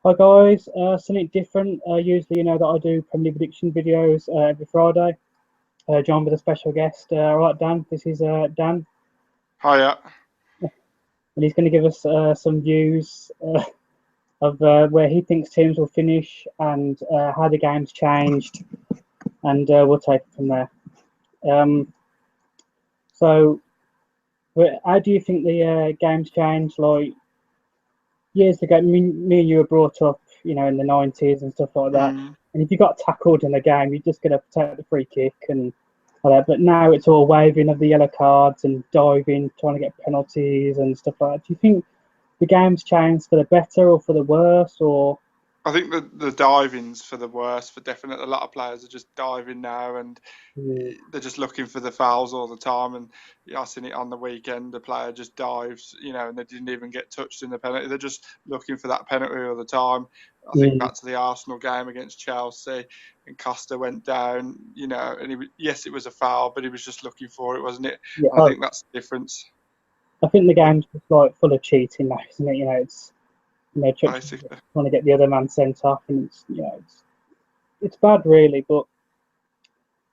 Hi guys, something different. Usually, you know that I do Premier League prediction videos every Friday. Joined with a special guest. Right, Dan. This is Dan, Hiya. and he's going to give us some views of where he thinks teams will finish and how the game's changed, and we'll take it from there. Um, so, how do you think the game's changed? Like years ago, me and you were brought up, you know, in the 90s and stuff like that. Mm. And if you got tackled in a game, you're just going to take the free kick and all that. But now it's all waving of the yellow cards and diving, trying to get penalties and stuff like that. Do you think the game's changed for the better or for the worse? Or I think the diving's for the worst for definite. A lot of players are just diving now, and mm, they're just looking for the fouls all the time. And yeah, I seen it on the weekend. The player just dives, and they didn't even get touched in the penalty. They're just looking for that penalty all the time. I think mm, back to the Arsenal game against Chelsea, and Costa went down, and yes, it was a foul, but he was just looking for it, wasn't it? yeah, And I think that's the difference, I think the game's just like full of cheating now, isn't it? You know, it's basically. trying to get the other man sent off, and it's bad really, but.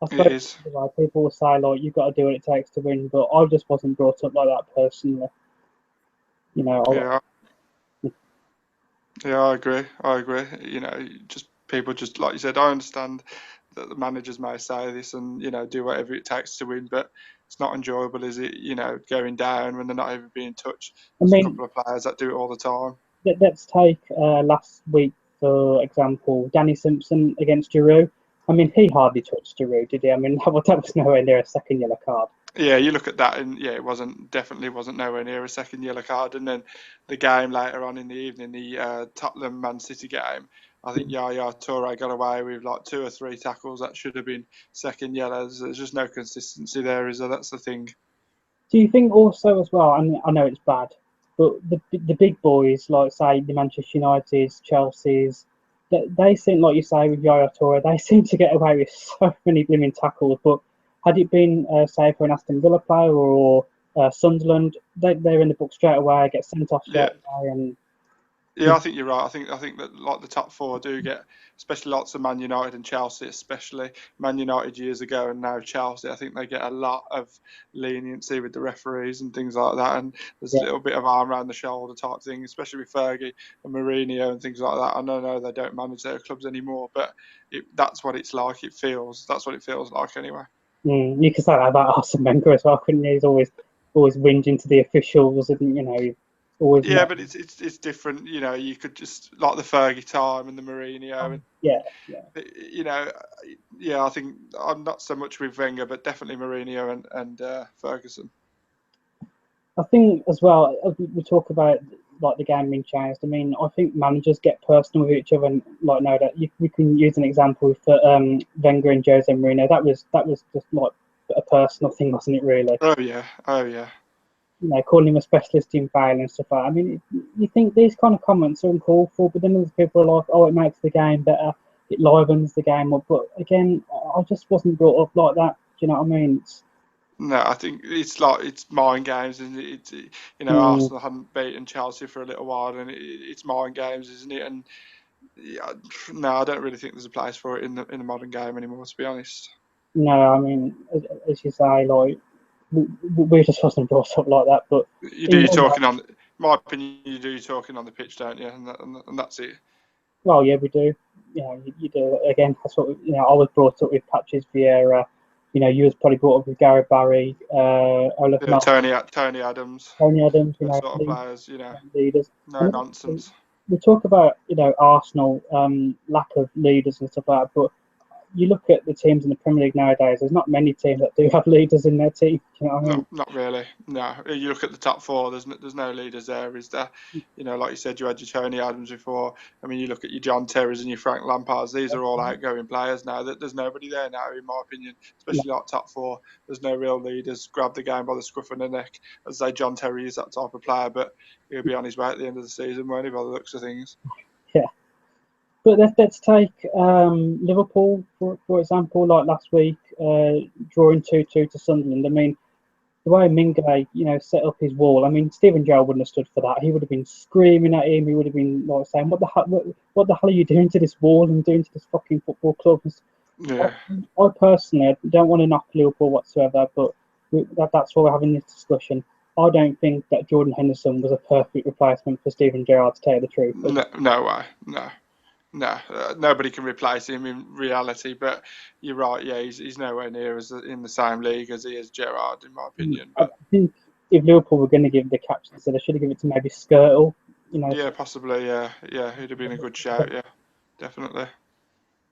I It suppose is. like people will say like you've got to do what it takes to win, but I just wasn't brought up like that personally. You know, Yeah. Yeah, I agree. I agree. Just people just like you said. I understand that the managers may say this and do whatever it takes to win, but it's not enjoyable, is it? Going down when they're not even being touched. I There's a mean, couple of players that do it all the time. let's take last week for example, Danny Simpson against Giroud. I mean, he hardly touched Giroud, did he? I mean, that was nowhere near a second yellow card. Yeah, you look at that and yeah, it wasn't nowhere near a second yellow card. And then the game later on in the evening, the Tottenham Man City game, I think Yaya Toure got away with like two or three tackles that should have been second yellows. There's just no consistency there, is there? That's the thing. Do you think also as well? I mean, I know it's bad, but the big boys like say the Manchester Uniteds, Chelsea's, they seem like you say with Yaya Toure, they seem to get away with so many blooming tackles. But had it been say for an Aston Villa player or Sunderland, they're in the book straight away, get sent off straight Yeah, away, and yeah, I think you're right. I think that like the top four do get, especially lots of Man United and Chelsea, especially Man United years ago and now Chelsea. I think they get a lot of leniency with the referees and things like that, and there's a yeah. little bit of arm around the shoulder type thing, especially with Fergie and Mourinho and things like that. I know they don't manage their clubs anymore, but that's what it's like. That's what it feels like anyway. You could say that about Arsene Wenger as well, couldn't you? He's always whinging to the officials, and you know, always Yeah, not. but it's different. You could just like the Fergie time and the Mourinho and Yeah, yeah. you know, yeah, I think I'm not so much with Wenger, but definitely Mourinho and Ferguson. I think as well, as we talk about like the game being changed. I mean, I think managers get personal with each other, and like no, that we can use an example for Wenger and Jose Mourinho. That was just like a personal thing, wasn't it? Really, Oh yeah, oh yeah, calling him a specialist in foul and stuff like that. I mean, you think these kind of comments are uncalled for, but then other people are like, oh, it makes the game better, it livens the game up. But again, I just wasn't brought up like that. Do you know what I mean? no, I think it's mind games, and Mm, Arsenal hadn't beaten Chelsea for a little while, and it's mind games, isn't it? And yeah, no, I don't really think there's a place for it in the modern game anymore, to be honest. no, I mean, as you say, like we just wasn't brought up like that. But You do in your my talking on, in my opinion, you do your talking on the pitch, don't you? And that's it. well, yeah, we do. You do. Again, that's what I was brought up with Patches Vieira. You was probably brought up with Gareth Barry, Olaf Yeah, Mel, Tony Adams, Tony Adams. those sort of players, Leaders. no And then nonsense. we talk about Arsenal lack of leaders and stuff like that, but you look at the teams in the Premier League nowadays. There's not many teams that do have leaders in their team. You know what I No, mean? not really. No, you look at the top four. There's no leaders there, is there? Like you said, you had your Tony Adams before. I mean, you look at your John Terrys and your Frank Lampards. These are all outgoing players now. There's nobody there now, in my opinion. No, Especially like top four. There's no real leaders. Grab the game by the scruff of the neck. As I say, John Terry is that type of player, but he'll be on his way at the end of the season, won't he? By the looks of things. yeah. But let's take Liverpool for example. Like last week, drawing 2-2 to Sunderland. I mean, the way Mingele, set up his wall. I mean, Stephen Gerrard wouldn't have stood for that. He would have been screaming at him. He would have been like saying, "What the hell? What the hell are you doing to this wall and doing to this fucking football club?" Yeah. I personally don't want to knock Liverpool whatsoever, but that's why we're having this discussion. I don't think that Jordan Henderson was a perfect replacement for Stephen Gerrard, to tell you the truth. No way. No. Nobody can replace him in reality. But you're right. Yeah, he's nowhere near as in the same league as he is Gerrard, in my opinion. I But think if Liverpool were going to give the captaincy, they should have given it to maybe Skirtle. yeah, possibly. Yeah, he'd have been a good shout. Yeah, definitely.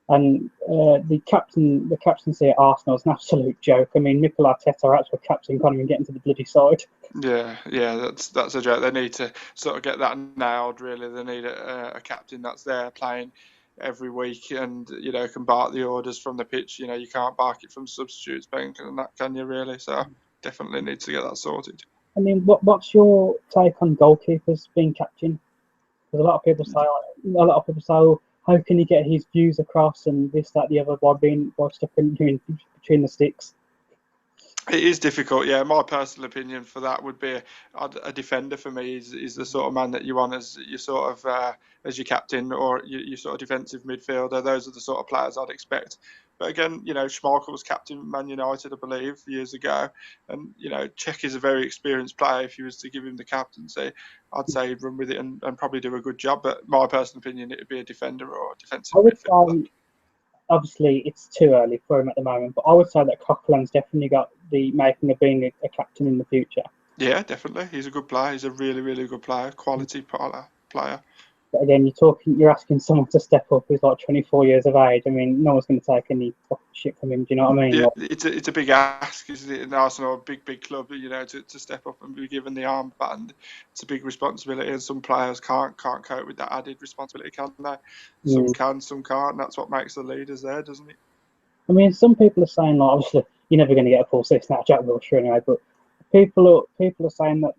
And the captaincy at Arsenal is an absolute joke. I mean, Mikel Arteta, our actual captain, can't even get into the bloody side. Yeah, that's a joke. They need to sort of get that nailed. Really, they need a captain that's there playing every week and can bark the orders from the pitch. You can't bark it from substitutes bank and that, can you really? So definitely needs to get that sorted. I mean, what's your take on goalkeepers being captain? Because a lot of people say, oh, how can he get his views across and this, that, the other by stuck in between the sticks? It is difficult, yeah. My personal opinion for that would be a defender for me is the sort of man that you want as your sort of as your captain or your sort of defensive midfielder. Those are the sort of players I'd expect. But again, Schmeichel was captain of Man United, I believe, years ago, and Cech is a very experienced player. If you was to give him the captaincy, I'd say he'd run with it and probably do a good job. But my personal opinion, it would be a defender or a defensive I would midfielder. say, obviously, it's too early for him at the moment, but I would say that Coquelin's definitely got the making of being a captain in the future. Yeah, definitely. He's a good player. He's a really, really good player. Quality player. But again, you're asking someone to step up who's like 24 years of age. I mean, no one's going to take any fucking shit from him. Do you know what I mean? Yeah, Like, it's a big ask, isn't it? In Arsenal, a big club, to step up and be given the armband. It's a big responsibility, and some players can't cope with that added responsibility, can they? Some can, some can't. And that's what makes the leaders there, doesn't it? I mean, some people are saying, like, obviously, you're never going to get a full season out of Jack Wilshere anyway, but people are saying that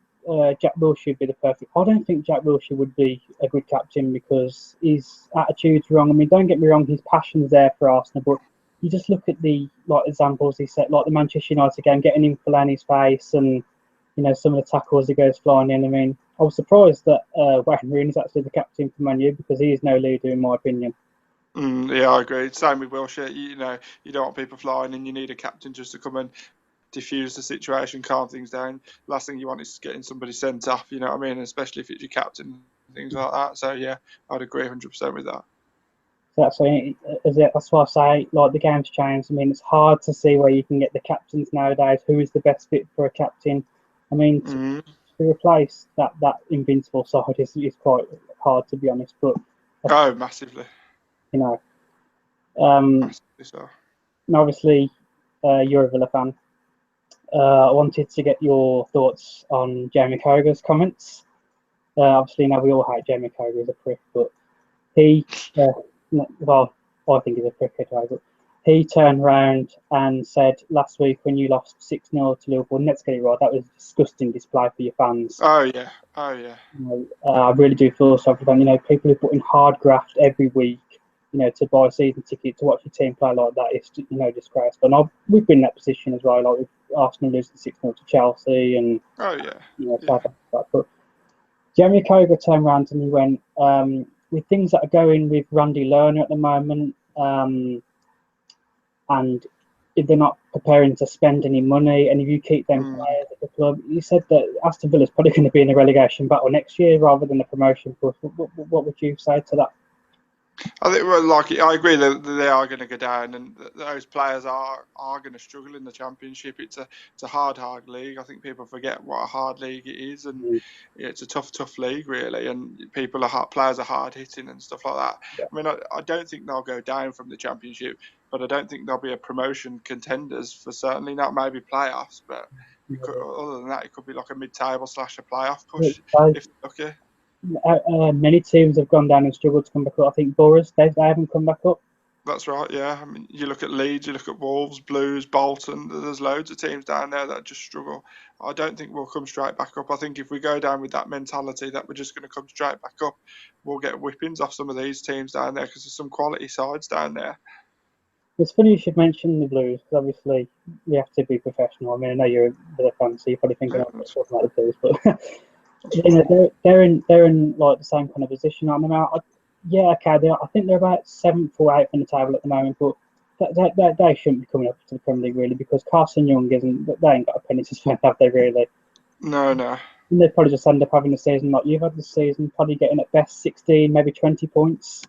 Jack Wilshere would be the perfect. I don't think Jack Wilshere would be a good captain because his attitude's wrong. I mean, don't get me wrong, his passion's there for Arsenal, but you just look at the examples he set, like the Manchester United game, getting in Fellaini's face, and some of the tackles he goes flying in. I mean, I was surprised that Wayne Rooney's actually the captain for Man U because he is no leader in my opinion. Yeah, I agree. Same with Wilshere. You don't want people flying, and you need a captain just to come and diffuse the situation, calm things down. Last thing you want is getting somebody sent off. You know what I mean? Especially if it's your captain, things like that. So yeah, I'd agree 100% with that. That's why I say, like, the game's changed. I mean, it's hard to see where you can get the captains nowadays. Who is the best fit for a captain? I mean, to replace that invincible side is quite hard, to be honest. But massively. Massively so. And obviously, you're a Villa fan. I wanted to get your thoughts on Jamie Carragher's comments. Obviously, now we all hate Jamie Carragher as a prick, but he, well, I think he's a prick anyway, but he turned around and said last week when you lost 6-0 to Liverpool, let's get it right, that was a disgusting display for your fans. Oh, yeah. I really do feel sorry for them. People who put in hard graft every week, to buy a season ticket to watch your team play like that is, disgraceful. And we've been in that position as well, like with Arsenal losing 6-0 to Chelsea and stuff like that. But Jamie Carragher turned around and he went, with things that are going with Randy Lerner at the moment, and if they're not preparing to spend any money, and if you keep them players at the club, he said that Aston Villa's probably going to be in a relegation battle next year rather than a promotion push. What would you say to that? I think, I agree that they are going to go down, and those players are going to struggle in the Championship. It's a hard league. I think people forget what a hard league it is, and it's a tough league really. And players are hard hitting and stuff like that. Yeah. I mean, I don't think they'll go down from the Championship, but I don't think they'll be a promotion contenders for certainly not maybe playoffs. But other than that, it could be like a mid-table / a playoff push if okay. Many teams have gone down and struggled to come back up. I think Borough, they haven't come back up. That's right, yeah. I mean, you look at Leeds, you look at Wolves, Blues, Bolton. There's loads of teams down there that just struggle. I don't think we'll come straight back up. I think if we go down with that mentality that we're just going to come straight back up, we'll get whippings off some of these teams down there because there's some quality sides down there. It's funny you should mention the Blues because obviously we have to be professional. I mean, I know you're a bit of a fan, so you're probably thinking Yeah, I'm talking about the Blues, but that's you know, they're in like the same kind of position. I mean, yeah, okay, I think they're about 7th or 8th in the table at the moment, but they shouldn't be coming up to the Premier League really because Carson Young isn't. They ain't got a penny to spend, have they really? no. And they probably just end up having a season like you've had this season, probably getting at best 16, maybe 20 points.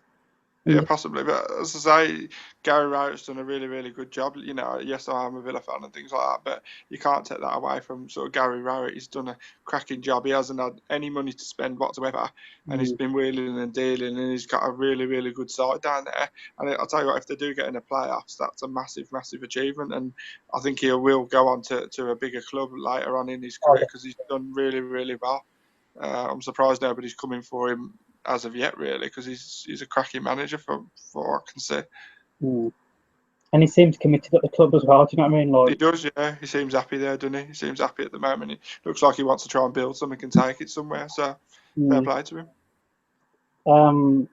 Yeah, And possibly. But as I say, Gary Rowett's done a really, really good job. You know, yes, I am a Villa fan and things like that, but you can't take that away from sort of Gary Rowett. He's done a cracking job. He hasn't had any money to spend whatsoever, and he's been wheeling and dealing, and he's got a really, really good side down there. And I'll tell you what, if they do get in the playoffs, that's a massive, massive achievement. And I think he will go on to a bigger club later on in his career because he's done really, really well. I'm surprised nobody's coming for him as of yet, really, because he's a cracking manager for what I can see. And he seems committed at the club as well. Do you know what I mean? Like He does, yeah. He seems happy there, doesn't he? He seems happy at the moment. It looks like he wants to try and build something and take it somewhere. So fair play to him.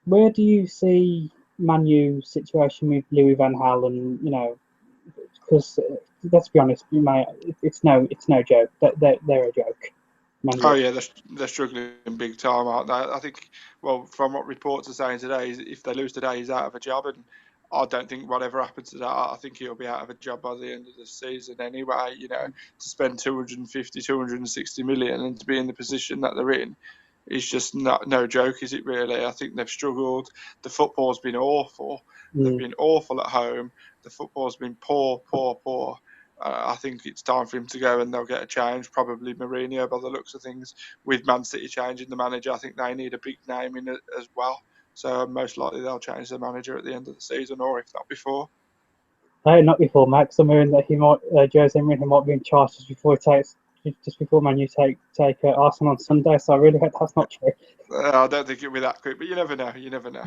Where do you see Man U's situation with Louis van Gaal? And you know, because let's be honest, mate, it's no joke. They're a joke. Man Oh U. yeah, they're struggling big time, aren't they? I think, well, from what reports are saying today, if they lose today, he's out of a job, and I don't think whatever happens to that, I think he'll be out of a job by the end of the season anyway. You know, to spend 250, 260 million and to be in the position that they're in is just no joke, is it really? I think they've struggled. The football's been awful. They've been awful at home. The football's been poor. I think it's time for him to go and they'll get a change, probably Mourinho by the looks of things. With Man City changing the manager, I think they need a big name in it as well. So most likely they'll change the manager at the end of the season, or if not before. No, not before Max. I'm hearing that he might, Jose Mourinho might be in charge just before Man U take Arsenal on Sunday. So I really hope that's not true. I don't think it'll be that quick, but you never know. You never know.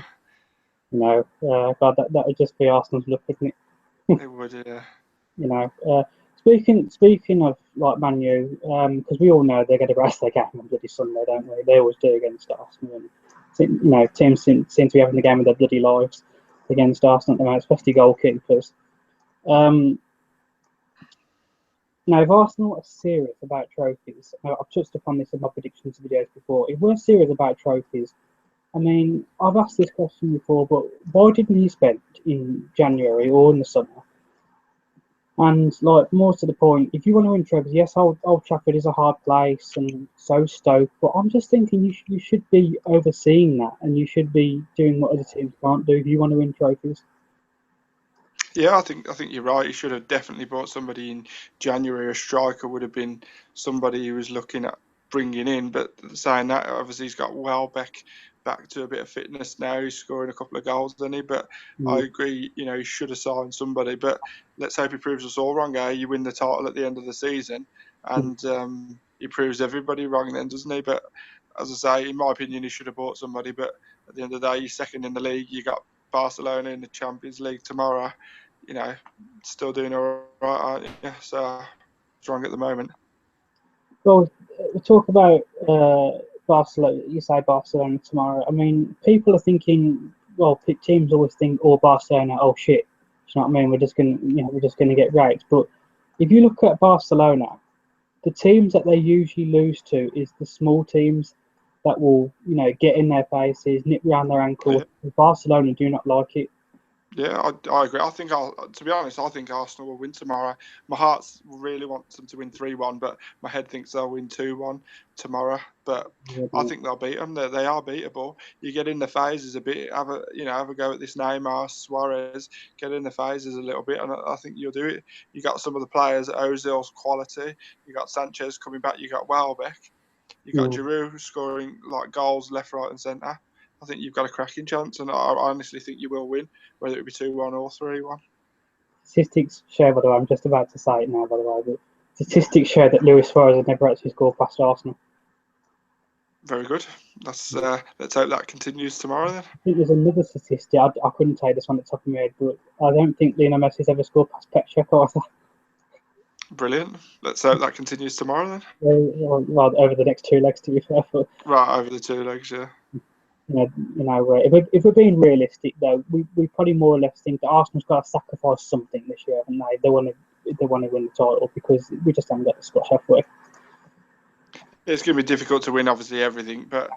No, God, that would just be Arsenal's luck, wouldn't it? It would, yeah. You know, speaking of like Man U, because we all know they're going to race their game on bloody Sunday, don't we? They always do against Arsenal. And, you know, teams seem to be having the game of their bloody lives against Arsenal at the moment, especially goalkeepers. Now, if Arsenal are serious about trophies, I've touched upon this in my predictions videos before. If we're serious about trophies, I mean, I've asked this question before, but why didn't he spend in January or in the summer? And like more to the point, if you want to win trophies, yes, Old Trafford is a hard place, and so Stoke. But I'm just thinking you should be overseeing that, and you should be doing what other teams can't do if you want to win trophies. Yeah, I think you're right. He should have definitely brought somebody in January. A striker would have been somebody he was looking at bringing in. But saying that, obviously he's got Welbeck back to a bit of fitness now. He's scoring a couple of goals, doesn't he? But I agree, you know, he should have signed somebody. But let's hope he proves us all wrong. You win the title at the end of the season, and he proves everybody wrong then, doesn't he? But as I say, in my opinion, he should have bought somebody. But at the end of the day, you're second in the league. You got Barcelona in the Champions League tomorrow. You know, still doing all right, aren't you? So strong at the moment. Well, we talk about Barcelona. You say Barcelona tomorrow. I mean, people are thinking. Well, teams always think, "Oh, Barcelona, oh shit." Do you know what I mean? We're just gonna get raped. But if you look at Barcelona, the teams that they usually lose to is the small teams that will, you know, get in their faces, nip round their ankle. Yeah. Barcelona do not like it. Yeah, I agree. To be honest, I think Arsenal will win tomorrow. My heart really wants them to win 3-1, but my head thinks they'll win 2-1 tomorrow. But I think they'll beat them. They are beatable. You get in the phases a bit, have a go at this Neymar, Suarez, get in the phases a little bit, and I think you'll do it. You got some of the players, Ozil's quality. You got Sanchez coming back. You got Welbeck. You got Giroud scoring like goals left, right, and centre. I think you've got a cracking chance, and I honestly think you will win, whether it be 2-1 or 3-1. Statistics show, by the way, I'm just about to say it now, by the way, but statistics show that Luis Suarez has never actually scored past Arsenal. Very good. Let's hope that continues tomorrow then. I think there's another statistic, I couldn't tell you this one at the top of my head, but I don't think Lionel Messi's ever scored past Pep Checo either. Brilliant. Let's hope that continues tomorrow then. Well, over the next 2 legs, to be fair. Right, over the 2 legs, yeah. If we're being realistic, though, we probably more or less think that Arsenal's got to sacrifice something this year, haven't they? They want to win the title because we just haven't got the squad, have we? It's going to be difficult to win, obviously, everything, but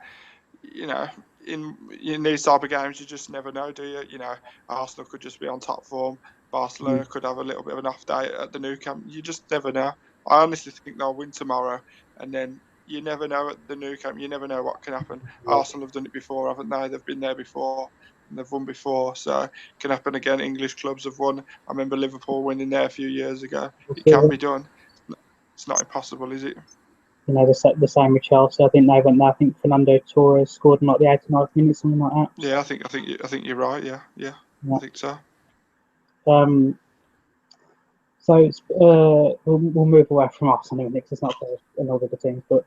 in these type of games, you just never know, do you? Arsenal could just be on top form. Barcelona could have a little bit of an off day at the Nou Camp. You just never know. I honestly think they'll win tomorrow, and then you never know at the Nou Camp. You never know what can happen. Arsenal have done it before, haven't they? They've been there before, and they've won before, so it can happen again. English clubs have won. I remember Liverpool winning there a few years ago. It can be done. It's not impossible, is it? The same with Chelsea. I think they went there. I think Fernando Torres scored in like the 89th minute, something like that. Yeah, I think you're right. Yeah. I think so. So it's, we'll move away from Arsenal because it's not another good team. But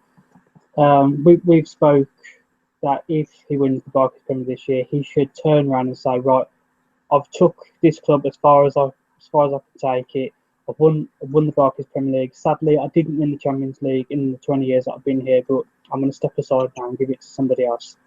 we've spoke that if he wins the Barclays Premier this year, he should turn around and say, right, I've took this club as far as I can take it. I've won the Barclays Premier League. Sadly, I didn't win the Champions League in the 20 years that I've been here, but I'm going to step aside now and give it to somebody else.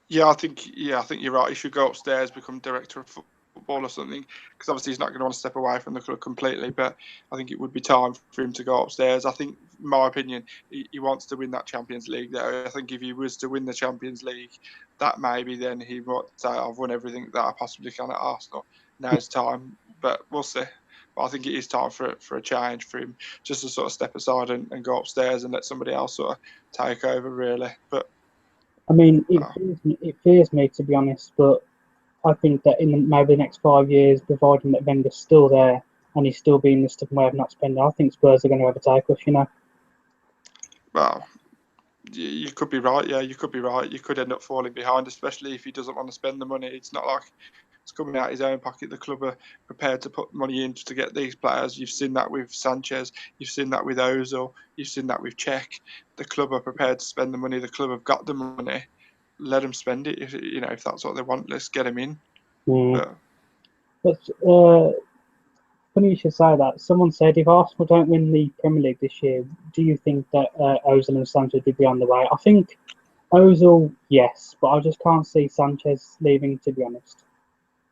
Yeah, I think you're right. He should go upstairs, become director of football or something, because obviously he's not going to want to step away from the club completely. But I think it would be time for him to go upstairs. I think, in my opinion, he wants to win that Champions League. Though I think if he was to win the Champions League, that maybe then he might say, "I've won everything that I possibly can at Arsenal. Now's time." But we'll see. But I think it is time for a change for him, just to sort of step aside and go upstairs and let somebody else sort of take over, really. But I mean, it fears me, to be honest, but I think that in maybe the next 5 years, providing that Wenger's still there and he's still being the stubborn way of not spending, I think Spurs are going to overtake us, Well, you could be right. Yeah, you could be right. You could end up falling behind, especially if he doesn't want to spend the money. It's not like it's coming out of his own pocket. The club are prepared to put money in to get these players. You've seen that with Sanchez. You've seen that with Ozil. You've seen that with Cech. The club are prepared to spend the money. The club have got the money. Let them spend it. If that's what they want, let's get them in. But funny you should say that. Someone said if Arsenal don't win the Premier League this year, do you think that Ozil and Sanchez would be on the way? I think Ozil, yes, but I just can't see Sanchez leaving, to be honest.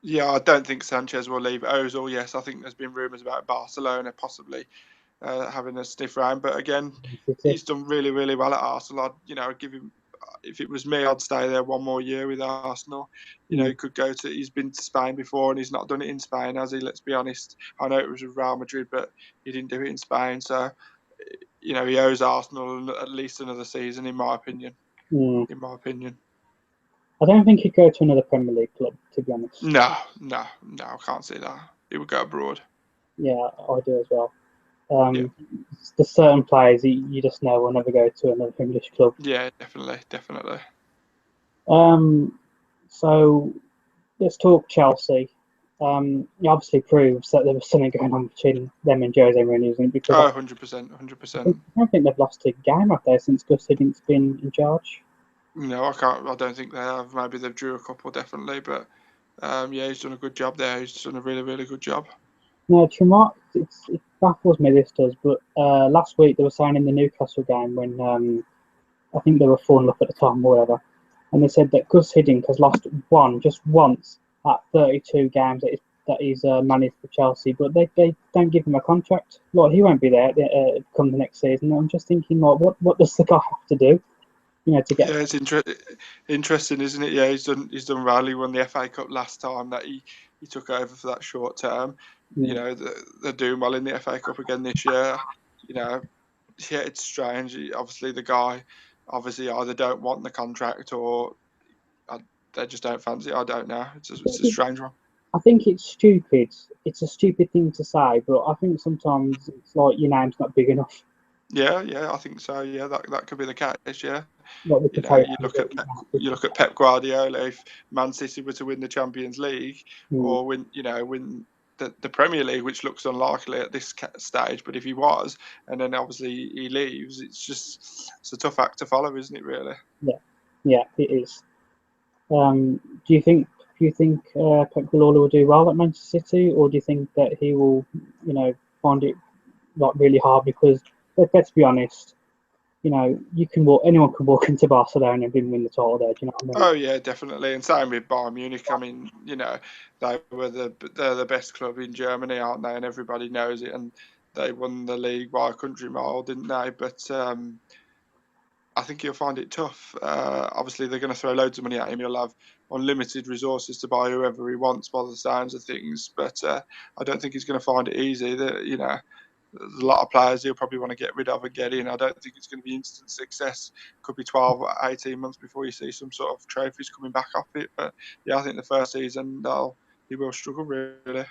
Yeah, I don't think Sanchez will leave. Ozil, yes, I think there's been rumours about Barcelona possibly having a sniff round. But again, he's done really, really well at Arsenal. I'd give him. If it was me, I'd stay there one more year with Arsenal. He could go to. He's been to Spain before, and he's not done it in Spain, has he? Let's be honest. I know it was with Real Madrid, but he didn't do it in Spain. So, he owes Arsenal at least another season, in my opinion. In my opinion. I don't think he'd go to another Premier League club, to be honest. No, I can't see that. He would go abroad. Yeah, I do as well. There's certain players you just know will never go to another English club. Yeah, definitely. So let's talk Chelsea. It obviously proves that there was something going on between them and Jose Mourinho, because 100%. I don't think they've lost a game up there since Gus Hiddink has been in charge. No, I can't. I don't think they have. Maybe they've drew a couple, definitely, but he's done a good job there. He's done a really, really good job. No, it baffles me, this does, but last week they were saying in the Newcastle game when I think they were 4-0 up at the time or whatever, and they said that Gus Hiddink has lost just once at 32 games that he's managed for Chelsea, but they don't give him a contract. Like, he won't be there come the next season. I'm just thinking, like, what does the guy have to do? To get. Yeah, it's interesting, isn't it? Yeah, he's done well. He won the FA Cup last time that he took over for that short term. They're doing well in the FA Cup again this year. Yeah, it's strange. Obviously, the guy either don't want the contract or they just don't fancy it. I don't know. It's a strange one. I think it's stupid. It's a stupid thing to say, but I think sometimes it's like your name's not big enough. Yeah, I think so. Yeah, that could be the case. Yeah, you look at Pep Guardiola. If Man City were to win the Champions League or win the Premier League, which looks unlikely at this stage, but if he was, and then obviously he leaves, it's a tough act to follow, isn't it? Really? Yeah, it is. Do you think Pep Guardiola will do well at Manchester City, or do you think that he will, find it like really hard? Because let's be honest, anyone can walk into Barcelona and win the title there. Do you know what I mean? Oh yeah, definitely. And same with Bayern Munich. I mean, they're the best club in Germany, aren't they? And everybody knows it. And they won the league by a country mile, didn't they? But I think he'll find it tough. Obviously, they're going to throw loads of money at him. He'll have unlimited resources to buy whoever he wants, by the sounds of things. But I don't think he's going to find it easy. There's a lot of players he'll probably want to get rid of and get in. I don't think it's going to be instant success. Could be 12 or 18 months before you see some sort of trophies coming back off it. But yeah, I think the first season he will struggle really.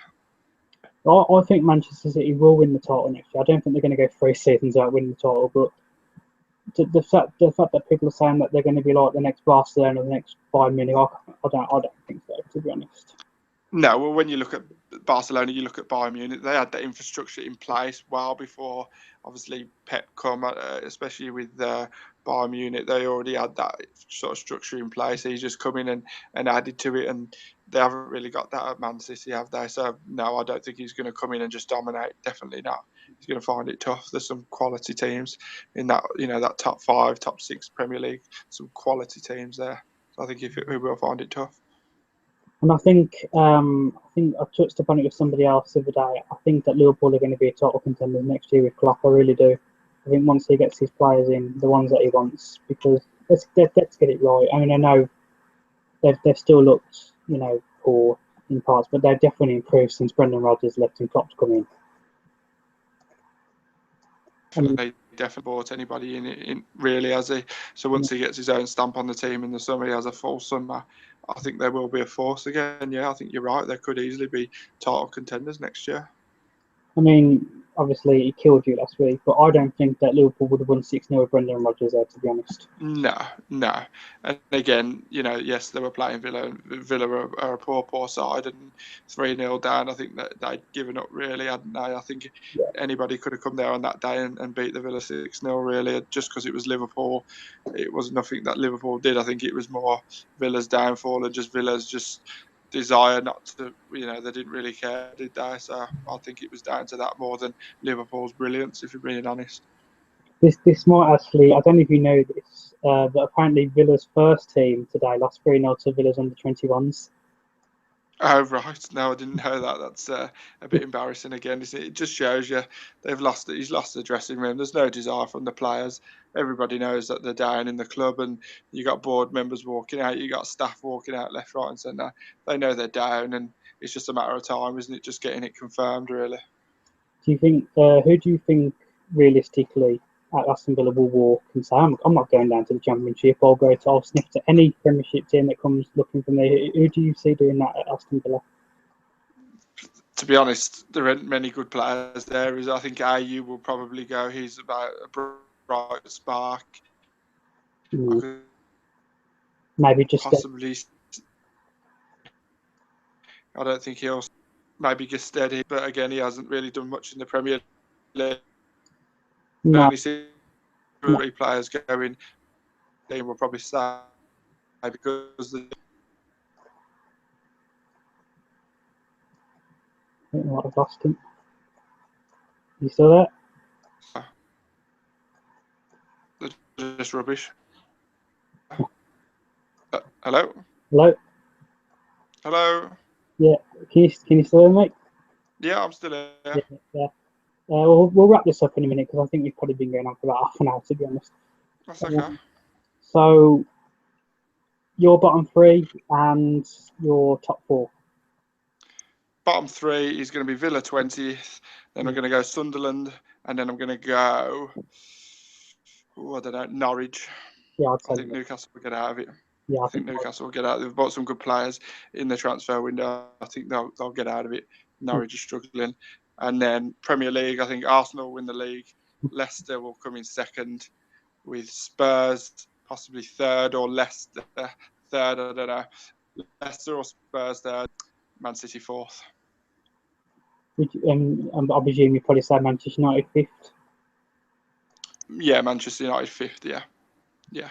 I think Manchester City will win the title next year. I don't think they're going to go 3 seasons without winning the title, but the fact that people are saying that they're going to be like the next Barcelona, the next Bayern Munich, I don't think so, to be honest. No, well, when you look at Barcelona, you look at Bayern Munich, they had that infrastructure in place well before, obviously, Pep come, especially with Bayern Munich. They already had that sort of structure in place. He's just come in and added to it, and they haven't really got that at Man City, have they? So, no, I don't think he's going to come in and just dominate. Definitely not. He's going to find it tough. There's some quality teams in that, that top 5, top 6 Premier League, some quality teams there. So I think he will find it tough. And I think I touched upon it with somebody else the other day. I think that Liverpool are going to be a title contender next year with Klopp. I really do. I think once he gets his players in, the ones that he wants, because let's get it right. I mean, I know they've still looked, poor in parts, but they've definitely improved since Brendan Rodgers left and Klopp's come in. They definitely bought anybody in really, has he? So once he gets his own stamp on the team in the summer, he has a full summer. I think there will be a force again. Yeah, I think you're right. There could easily be title contenders next year. I mean, obviously he killed you last week, but I don't think that Liverpool would have won 6-0 with Brendan Rodgers there, to be honest. No. And again, yes, they were playing Villa. Villa are a poor side, and 3-0 down. I think that they'd given up really, hadn't they? I think anybody could have come there on that day and beat the Villa 6-0 really, just because it was Liverpool. It was nothing that Liverpool did. I think it was more Villa's downfall and just Villa's desire not to, they didn't really care, did they? So I think it was down to that more than Liverpool's brilliance, if you're being honest. This might actually, I don't know if you know this, but apparently Villa's first team today lost 3-0 to Villa's under-21s. Oh, right. No, I didn't know that. That's a bit embarrassing again, isn't it? It just shows you he's lost the dressing room. There's no desire from the players. Everybody knows that they're down in the club, and you got board members walking out, you got staff walking out left, right and centre. They know they're down, and it's just a matter of time, isn't it? Just getting it confirmed, really. Who do you think realistically at Aston Villa will walk and say, I'm not going down to the Championship, I'll sniff to any Premiership team that comes looking for me? Who do you see doing that at Aston Villa? To be honest, there aren't many good players there. I think Ayew will probably go. He's about a bright spark. Maybe just possibly. I don't think he'll maybe get steady, but again, he hasn't really done much in the Premier League. No. Only see 3 players going. They will probably stay because I think I might have lost him. You still there? They're just rubbish. Hello? Hello? Yeah. Can you still hear me, mate? Yeah, I'm still here. Yeah. We'll wrap this up in a minute because I think we've probably been going on for about half an hour, to be honest. That's okay. So, your bottom 3 and your top 4. Bottom 3 is going to be Villa 20th. Then I'm going to go Sunderland, and then I'm going to go, I don't know, Norwich. Yeah, I think Newcastle will get out of it. Yeah, I think Newcastle will get out. They've bought some good players in the transfer window. I think they'll get out of it. Norwich is struggling. And then Premier League, I think Arsenal will win the league. Leicester will come in second, with Spurs possibly third, or Leicester third. I don't know. Leicester or Spurs third. Man City fourth. I presume you probably say Manchester United 5th. Yeah, Manchester United 5th. Yeah.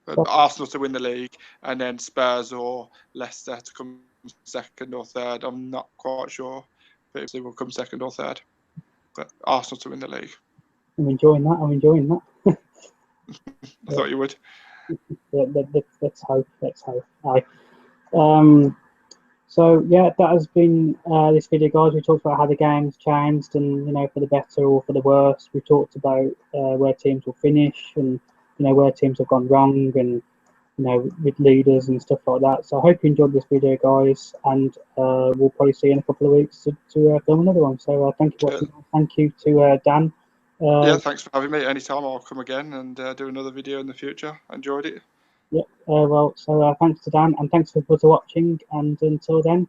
But Arsenal to win the league, and then Spurs or Leicester to come second or third. I'm not quite sure if they will come second or third. But Arsenal to win the league. I'm enjoying that. I thought you would. Let's hope. Let's hope. Aye. So yeah, that has been this video, guys. We talked about how the game's changed, and for the better or for the worse. We talked about where teams will finish, and where teams have gone wrong, and with leaders and stuff like that. So I hope you enjoyed this video, guys, and we'll probably see you in a couple of weeks to film another one. So thank you for watching. Thank you to Dan. Yeah, thanks for having me. Anytime, I'll come again and do another video in the future. I enjoyed it. Yeah, so thanks to Dan, and thanks for watching, and until then,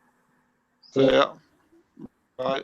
See ya. Bye.